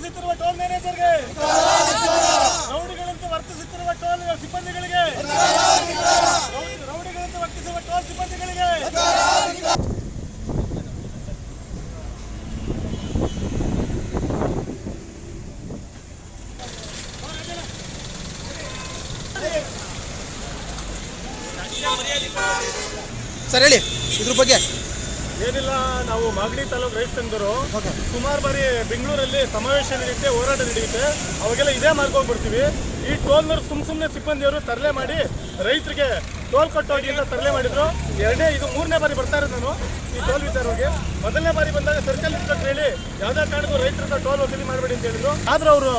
ವರ್ತಿಸುತ್ತಿರುವ toll ಮ್ಯಾನೇಜರ್ಗೆ, ರೌಡಿಗಳಂತೆ ವರ್ತಿಸುತ್ತಿರುವ toll ಸಿಬ್ಬಂದಿಗಳಿಗೆ, ರೌಡಿಗಳಂತೆ ವರ್ತಿಸುವ toll ಸಿಬ್ಬಂದಿಗಳಿಗೆ sir ಹೇಳಿ ಇದ್ರ ಬಗ್ಗೆ. ಏನಿಲ್ಲ, ನಾವು ಮಾಗಡಿ ತಾಲೂಕು ರೈತ ಸಂಘರು ಸುಮಾರು ಬಾರಿ ಬೆಂಗಳೂರಲ್ಲಿ ಸಮಾವೇಶ ನಡೆಯುತ್ತೆ, ಹೋರಾಟ ನಡೆಯುತ್ತೆ, ಅವಾಗೆಲ್ಲ ಇದೇ ಮಾರ್ಗ ಹೋಗ್ಬಿಡ್ತೀವಿ. ಈ ಟೋಲ್ನವ್ರು ಸುಮ್ಮನೆ ಸಿಬ್ಬಂದಿಯವರು ತರಲೆ ಮಾಡಿ ರೈತರಿಗೆ ಟೋಲ್ ಕಟ್ಟೋಗಿ ಅಂತ ತರಲೆ ಮಾಡಿದ್ರು. ಇದು 3ನೇ ಬಾರಿ ಬರ್ತಾ ಇರೋದು ನಾನು ಈ ಟೋಲ್ ವಿಚಾರವಾಗಿ. ಮೊದಲನೇ ಬಾರಿ ಬಂದಾಗ ಸರ್ಕಲ್ ಇನ್ಸ್ಪೆಕ್ಟರ್ ಹೇಳಿ ಯಾವುದೇ ಕಾರಣಕ್ಕೂ ರೈತರ ಟೋಲ್ ವಸೂಲಿ ಮಾಡಬೇಡಿ ಅಂತ ಹೇಳಿದ್ರು. ಆದ್ರೆ ಅವರು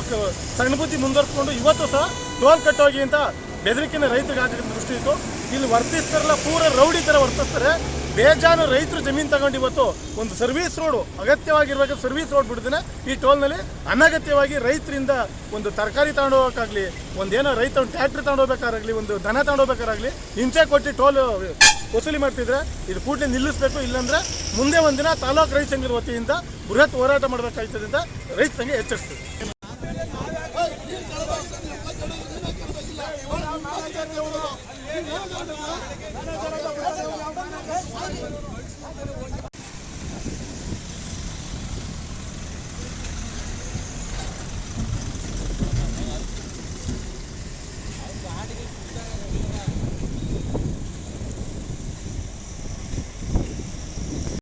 ಸಣ್ಣ ಬುದ್ಧಿ ಮುಂದುವರ್ಸ್ಕೊಂಡು ಇವತ್ತು ಸಹ ಟೋಲ್ ಕಟ್ಟೋಗಿ ಅಂತ ಬೆದರಿಕೆನ ರೈತರಿಗೆ ಹಾಕಿದ ದೃಷ್ಟಿ ಇತ್ತು. ಇಲ್ಲಿ ವರ್ತಿಸ್ತಾರಲ್ಲ ಪೂರ ರೌಡಿ ಥರ ವರ್ತಿಸ್ತಾರೆ. ಬೇಜಾನು ರೈತರು ಜಮೀನು ತಗೊಂಡು ಇವತ್ತು ಒಂದು ಸರ್ವಿಸ್ ರೋಡ್ ಅಗತ್ಯವಾಗಿರುವಾಗ ಸರ್ವಿಸ್ ರೋಡ್ ಬಿಡ್ದೇನೆ ಈ ಟೋಲ್ನಲ್ಲಿ ಅನಗತ್ಯವಾಗಿ ರೈತರಿಂದ ಒಂದು ತರಕಾರಿ ತಗೊಂಡೋಗೋಕ್ಕಾಗಲಿ, ಒಂದೇನೋ ರೈತ ಒಂದು ಟ್ಯಾಕ್ಟ್ರಿ ತಗೊಂಡೋಗ್ಬೇಕಾರಾಗಲಿ, ಒಂದು ದನ ತಗೊಂಡೋಗ್ಬೇಕಾರಾಗಲಿ ಹಿಂಸೆ ಕೊಟ್ಟು ಟೋಲ್ ವಸೂಲಿ ಮಾಡ್ತಿದ್ರೆ ಇದು ಕೂಡಲೇ ನಿಲ್ಲಿಸಬೇಕು. ಇಲ್ಲಾಂದರೆ ಮುಂದೆ ಒಂದಿನ ತಾಲೂಕು ರೈತ ಸಂಘದ ವತಿಯಿಂದ ಬೃಹತ್ ಹೋರಾಟ ಮಾಡಬೇಕಾಗ್ತದೆ ಅಂತ ರೈತ ಸಂಘ ಎಚ್ಚರಿಸ್ತೀವಿ.